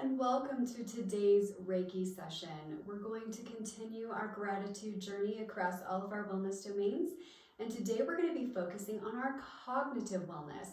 and welcome to today's Reiki session. We're going to continue our gratitude journey across all of our wellness domains, and today we're going to be focusing on our cognitive wellness.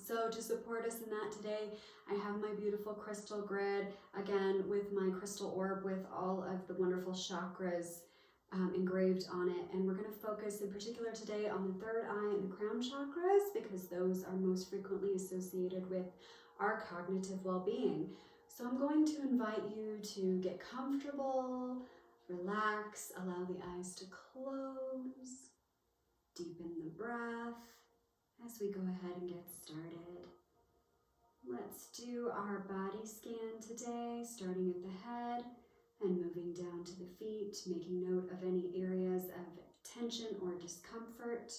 So to support us in that today, I have my beautiful crystal grid, again with my crystal orb with all of the wonderful chakras engraved on it, and we're going to focus in particular today on the third eye and the crown chakras because those are most frequently associated with our cognitive well-being. So I'm going to invite you to get comfortable, relax, allow the eyes to close, deepen the breath as we go ahead and get started. Let's do our body scan today, starting at the head and moving down to the feet, making note of any areas of tension or discomfort.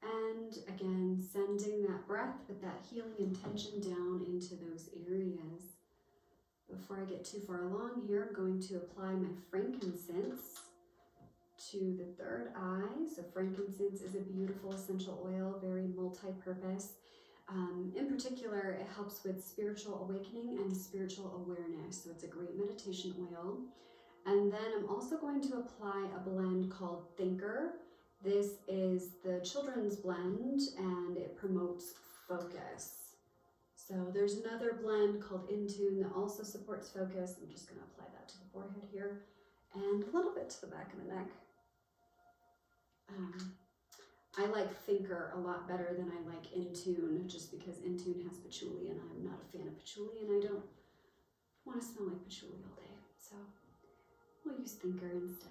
And again, sending that breath with that healing intention down into those areas. Before I get too far along here, I'm going to apply my frankincense to the third eye. So frankincense is a beautiful essential oil, very multi-purpose. In particular, it helps with spiritual awakening and spiritual awareness. So it's a great meditation oil. And then I'm also going to apply a blend called Thinker. This is the children's blend and it promotes focus. So there's another blend called Intune that also supports focus. I'm just going to apply that to the forehead here and a little bit to the back of the neck. I like Thinker a lot better than I like Intune, just because Intune has patchouli and I'm not a fan of patchouli and I don't want to smell like patchouli all day. So we'll use Thinker instead.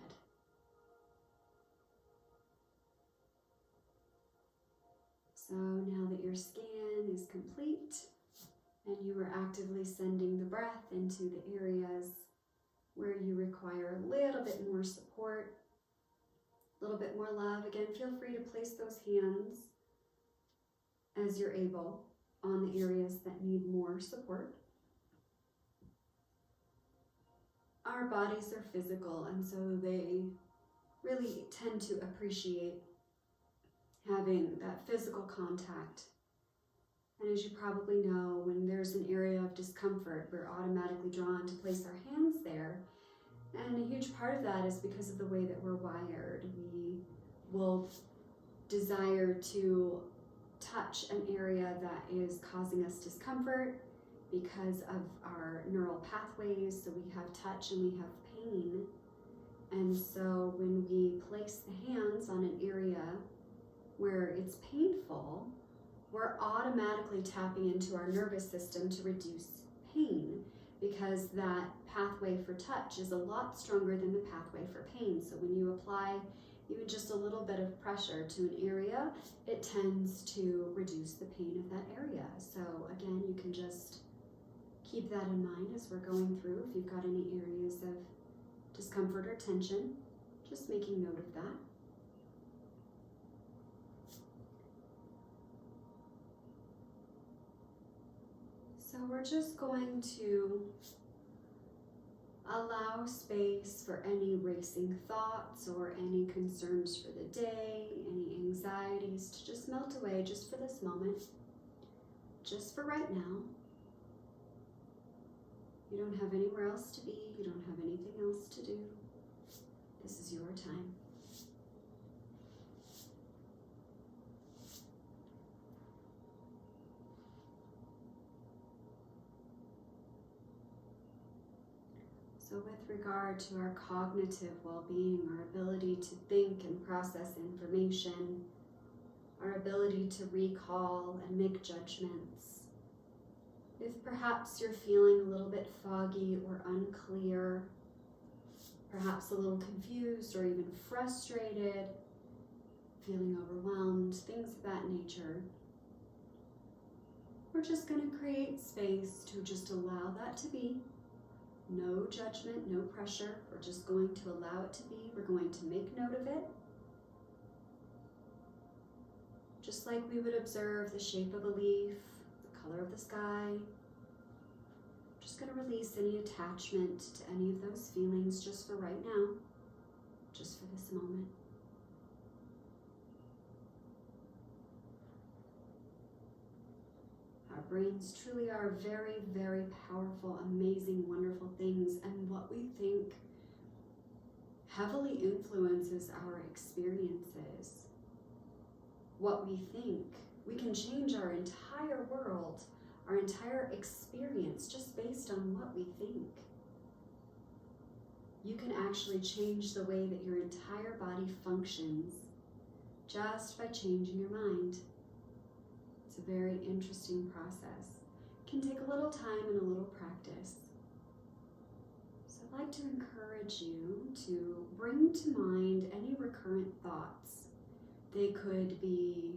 So now that your scan is complete and you are actively sending the breath into the areas where you require a little bit more support, a little bit more love, again, feel free to place those hands as you're able on the areas that need more support. Our bodies are physical, and so they really tend to appreciate having that physical contact. And as you probably know, when there's an area of discomfort, we're automatically drawn to place our hands there. And a huge part of that is because of the way that we're wired. We will desire to touch an area that is causing us discomfort because of our neural pathways. So we have touch and we have pain. And so when we place the hands on an area where it's painful, we're automatically tapping into our nervous system to reduce pain, because that pathway for touch is a lot stronger than the pathway for pain. So when you apply even just a little bit of pressure to an area, it tends to reduce the pain of that area. So again, you can just keep that in mind as we're going through. If you've got any areas of discomfort or tension, just making note of that. So we're just going to allow space for any racing thoughts or any concerns for the day, any anxieties to just melt away just for this moment, just for right now. You don't have anywhere else to be. You don't have anything else to do. This is your time. So with regard to our cognitive well-being, our ability to think and process information, our ability to recall and make judgments, if perhaps you're feeling a little bit foggy or unclear, perhaps a little confused or even frustrated, feeling overwhelmed, things of that nature, we're just going to create space to just allow that to be. No judgment, no pressure. We're just going to allow it to be. We're going to make note of it. Just like we would observe the shape of a leaf, the color of the sky. Just going to release any attachment to any of those feelings just for right now, just for this moment. Our brains truly are very, very powerful, amazing, wonderful things, and what we think heavily influences our experiences. What we think, we can change our entire world, our entire experience just based on what we think. You can actually change the way that your entire body functions just by changing your mind. It's a very interesting process. It can take a little time and a little practice. So I'd like to encourage you to bring to mind any recurrent thoughts. They could be,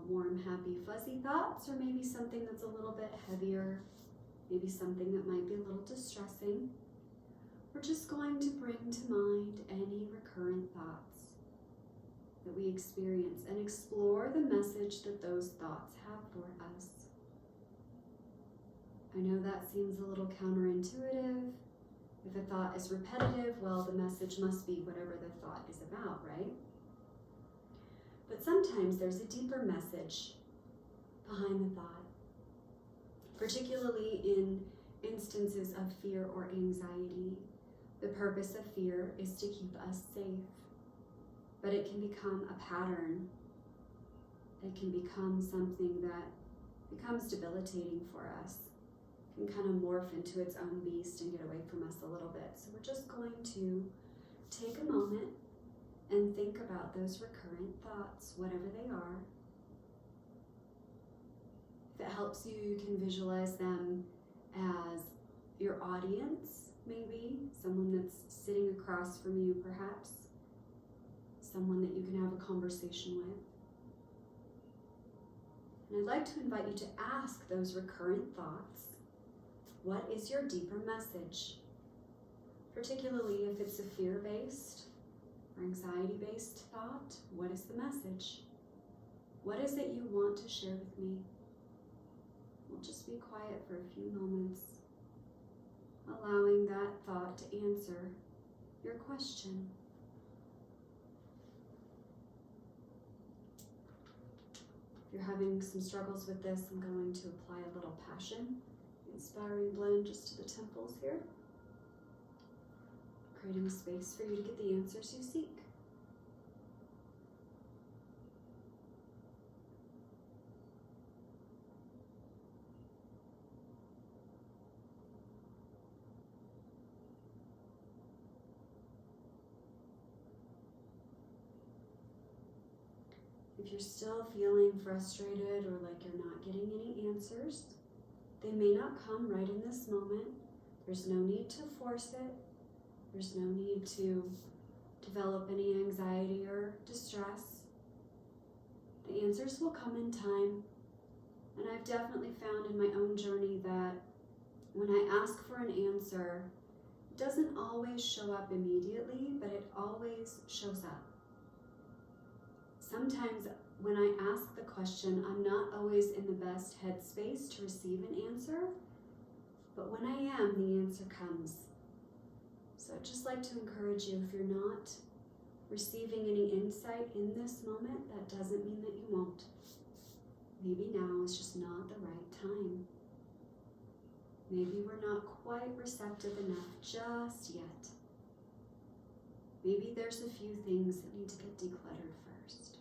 warm, happy, fuzzy thoughts, or maybe something that's a little bit heavier, maybe something that might be a little distressing. We're just going to bring to mind any recurrent thoughts that we experience and explore the message that those thoughts have for us. I know that seems a little counterintuitive. If a thought is repetitive, well, the message must be whatever the thought is about, right? But sometimes there's a deeper message behind the thought, particularly in instances of fear or anxiety. The purpose of fear is to keep us safe, but it can become a pattern. It can become something that becomes debilitating for us. It can kind of morph into its own beast and get away from us a little bit. So we're just going to take a moment and think about those recurrent thoughts, whatever they are. If it helps you, you can visualize them as your audience, maybe someone that's sitting across from you, perhaps someone that you can have a conversation with. And I'd like to invite you to ask those recurrent thoughts, what is your deeper message? Particularly if it's a fear-based or anxiety-based thought, what is the message? What is it you want to share with me? We'll just be quiet for a few moments, allowing that thought to answer your question. If you're having some struggles with this, I'm going to apply a little passion, inspiring blend just to the temples here, creating a space for you to get the answers you seek. If you're still feeling frustrated or like you're not getting any answers, they may not come right in this moment. There's no need to force it. There's no need to develop any anxiety or distress. The answers will come in time. And I've definitely found in my own journey that when I ask for an answer, it doesn't always show up immediately, but it always shows up. Sometimes when I ask the question, I'm not always in the best headspace to receive an answer, but when I am, the answer comes. So I'd just like to encourage you, if you're not receiving any insight in this moment, that doesn't mean that you won't. Maybe now is just not the right time. Maybe we're not quite receptive enough just yet. Maybe there's a few things that need to get decluttered first.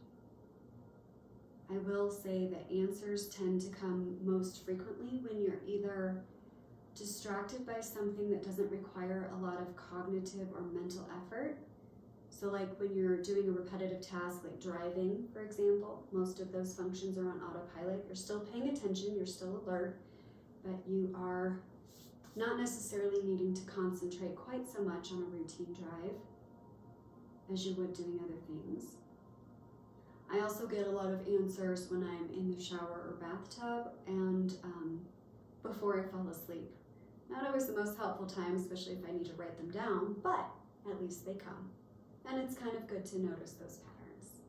I will say that answers tend to come most frequently when you're either distracted by something that doesn't require a lot of cognitive or mental effort. So like when you're doing a repetitive task like driving, for example, most of those functions are on autopilot. You're still paying attention, you're still alert, but you are not necessarily needing to concentrate quite so much on a routine drive as you would doing other things. I also get a lot of answers when I'm in the shower or bathtub and before I fall asleep. Not always the most helpful time, especially if I need to write them down, but at least they come. And it's kind of good to notice those patterns.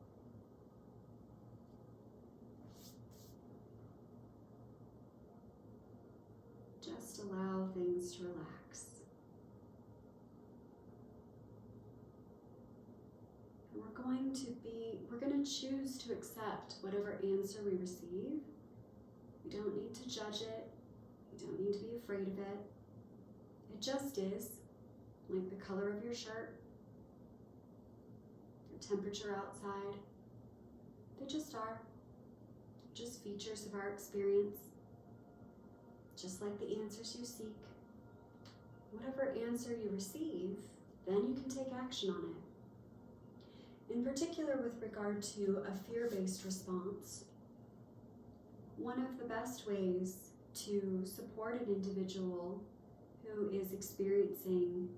Just allow things to relax. And we're going to choose to accept whatever answer we receive You don't need to judge it. You don't need to be afraid of it. It just is, like the color of your shirt, the temperature outside. They just are. Just features of our experience. Just like the answers you seek. Whatever answer you receive, then you can take action on it. In particular, with regard to a fear-based response, one of the best ways to support an individual who is experiencing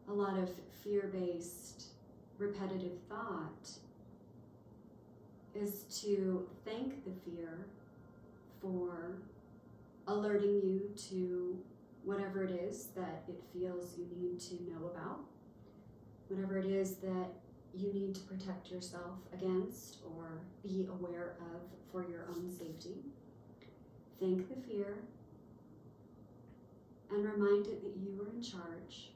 a lot of fear-based repetitive thought is to thank the fear for alerting you to whatever it is that it feels you need to know about, whatever it is that you need to protect yourself against or be aware of for your own safety. Thank the fear and remind it that you are in charge.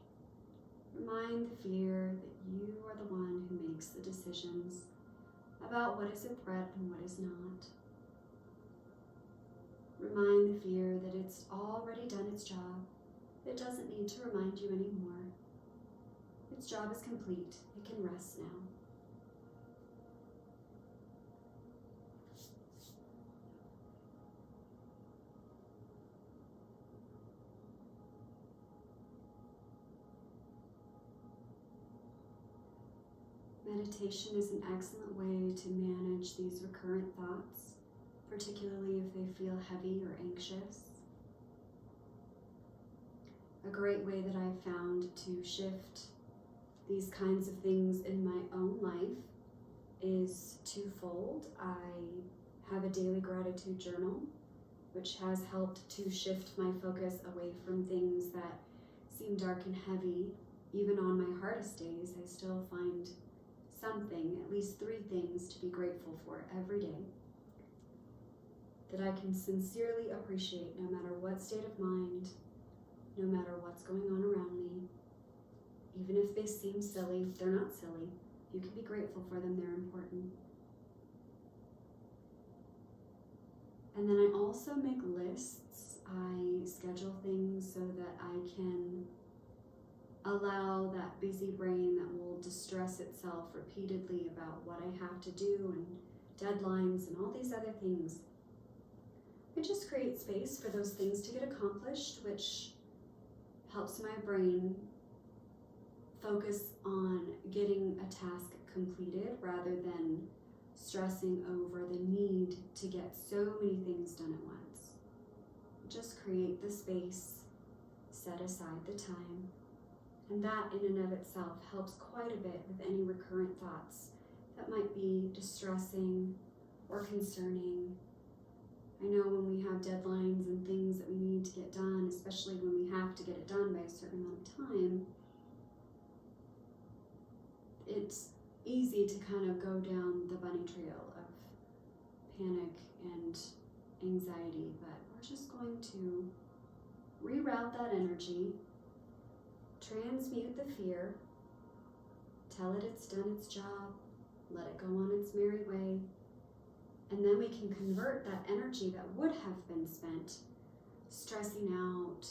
Remind the fear that you are the one who makes the decisions about what is a threat and what is not. Remind the fear that it's already done its job. It doesn't need to remind you anymore. Its job is complete. It can rest now. Meditation is an excellent way to manage these recurrent thoughts, particularly if they feel heavy or anxious. A great way that I've found to shift these kinds of things in my own life is twofold. I have a daily gratitude journal, which has helped to shift my focus away from things that seem dark and heavy. Even on my hardest days, I still find something, at least 3 things to be grateful for every day that I can sincerely appreciate no matter what state of mind, no matter what's going on around me. Even if they seem silly, they're not silly. You can be grateful for them, they're important. And then I also make lists. I schedule things so that I can allow that busy brain that will distress itself repeatedly about what I have to do and deadlines and all these other things. I just create space for those things to get accomplished, which helps my brain focus on getting a task completed rather than stressing over the need to get so many things done at once. Just create the space, set aside the time, and that in and of itself helps quite a bit with any recurrent thoughts that might be distressing or concerning. I know when we have deadlines and things that we need to get done, especially when we have to get it done by a certain amount of time, it's easy to kind of go down the bunny trail of panic and anxiety, but we're just going to reroute that energy, transmute the fear, tell it it's done its job, let it go on its merry way, and then we can convert that energy that would have been spent stressing out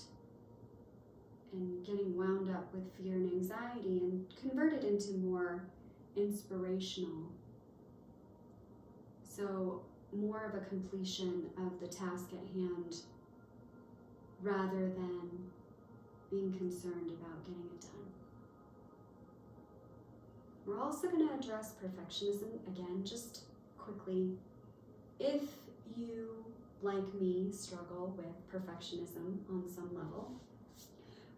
and getting wound up with fear and anxiety and convert it into more inspirational. So more of a completion of the task at hand rather than being concerned about getting it done. We're also going to address perfectionism again, just quickly. If you, like me, struggle with perfectionism on some level,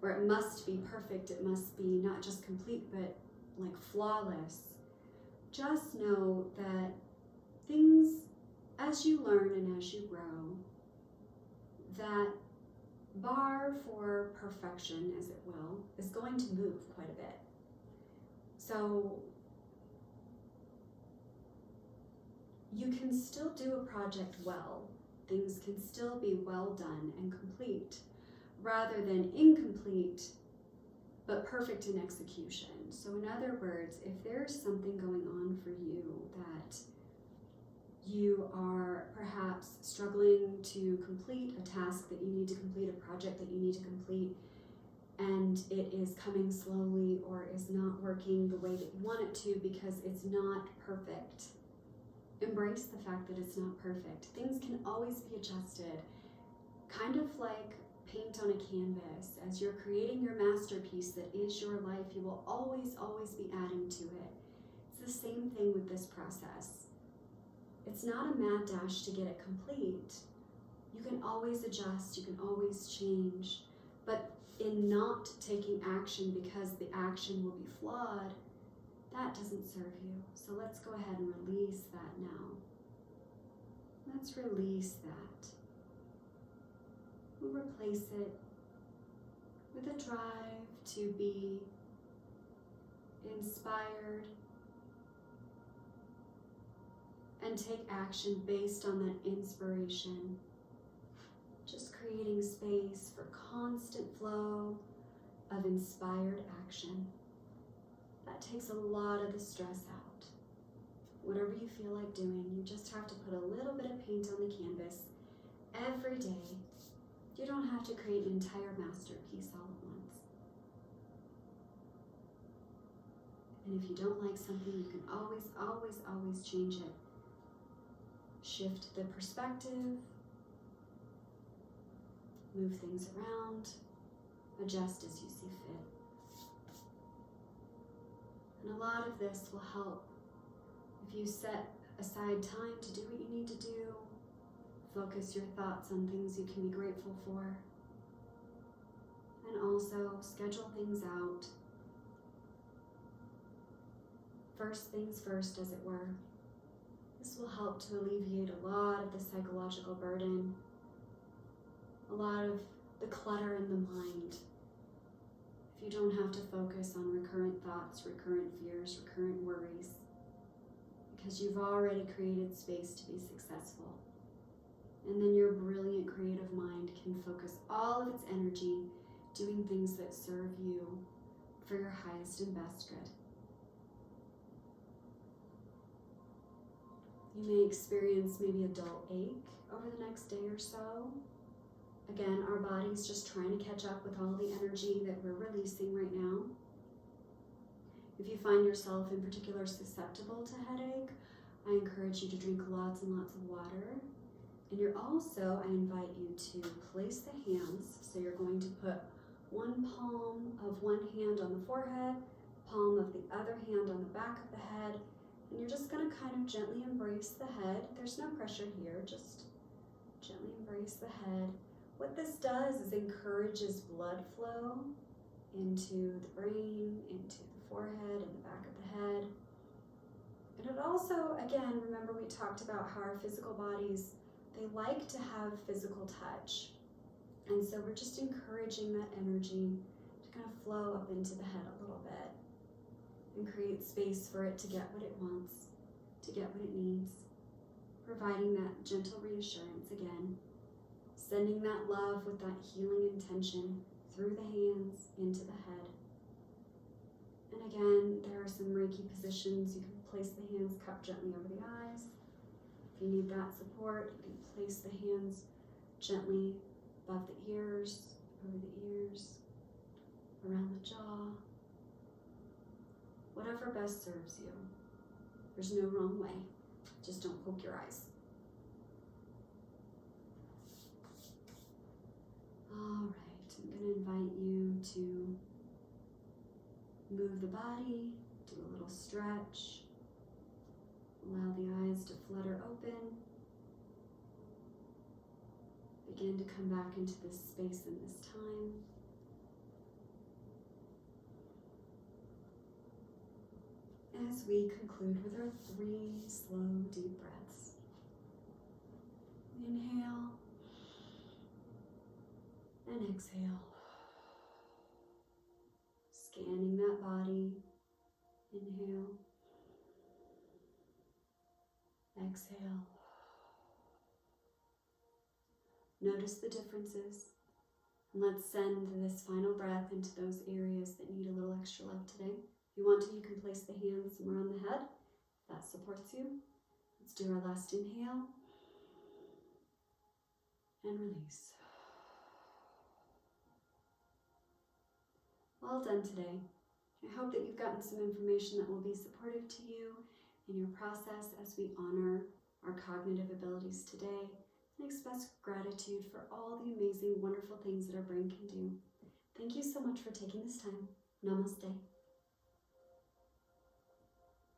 where it must be perfect, it must be not just complete, but like flawless, just know that things, as you learn and as you grow, that bar for perfection, as it will, is going to move quite a bit. So you can still do a project well. Things can still be well done and complete, rather than incomplete but perfect in execution. So in other words, if there's something going on for you that you are perhaps struggling to complete a task that you need to complete, a project that you need to complete, and it is coming slowly or is not working the way that you want it to because it's not perfect. Embrace the fact that it's not perfect. Things can always be adjusted. Kind of like paint on a canvas. As you're creating your masterpiece that is your life, you will always, always be adding to it. It's the same thing with this process. It's not a mad dash to get it complete. You can always adjust, you can always change, but in not taking action because the action will be flawed, that doesn't serve you. So let's go ahead and release that now. Let's release that. We'll replace it with a drive to be inspired and take action based on that inspiration. Just creating space for constant flow of inspired action. That takes a lot of the stress out. Whatever you feel like doing, you just have to put a little bit of paint on the canvas every day. You don't have to create an entire masterpiece all at once. And if you don't like something, you can always, always, always change it. Shift the perspective, move things around, adjust as you see fit. And a lot of this will help if you set aside time to do what you need to do, focus your thoughts on things you can be grateful for, and also schedule things out. First things first, as it were. This will help to alleviate a lot of the psychological burden, a lot of the clutter in the mind. If you don't have to focus on recurrent thoughts, recurrent fears, recurrent worries, because you've already created space to be successful. And then your brilliant creative mind can focus all of its energy doing things that serve you for your highest and best good. You may experience maybe a dull ache over the next day or so. Again, our body's just trying to catch up with all the energy that we're releasing right now. If you find yourself in particular susceptible to headache, I encourage you to drink lots and lots of water. And I invite you to place the hands. So you're going to put one palm of one hand on the forehead, palm of the other hand on the back of the head, and you're just going to kind of gently embrace the head. There's no pressure here, just gently embrace the head. What this does is encourages blood flow into the brain, into the forehead, and the back of the head. And it also, again, remember we talked about how our physical bodies, they like to have physical touch. And so we're just encouraging that energy to kind of flow up into the head a little bit and create space for it to get what it wants, to get what it needs. Providing that gentle reassurance again. Sending that love with that healing intention through the hands into the head. And again, there are some Reiki positions. You can place the hands cupped gently over the eyes. If you need that support, you can place the hands gently above the ears, over the ears, around the jaw. Whatever best serves you. There's no wrong way. Just don't poke your eyes. All right, I'm going to invite you to move the body, do a little stretch, allow the eyes to flutter open, begin to come back into this space and this time. As we conclude with our 3 slow, deep breaths. Inhale. And exhale. Scanning that body. Inhale. Exhale. Notice the differences. And let's send this final breath into those areas that need a little extra love today. If you want to, you can place the hands somewhere on the head. If that supports you. Let's do our last inhale and release. Well done today. I hope that you've gotten some information that will be supportive to you in your process as we honor our cognitive abilities today and express gratitude for all the amazing, wonderful things that our brain can do. Thank you so much for taking this time. Namaste.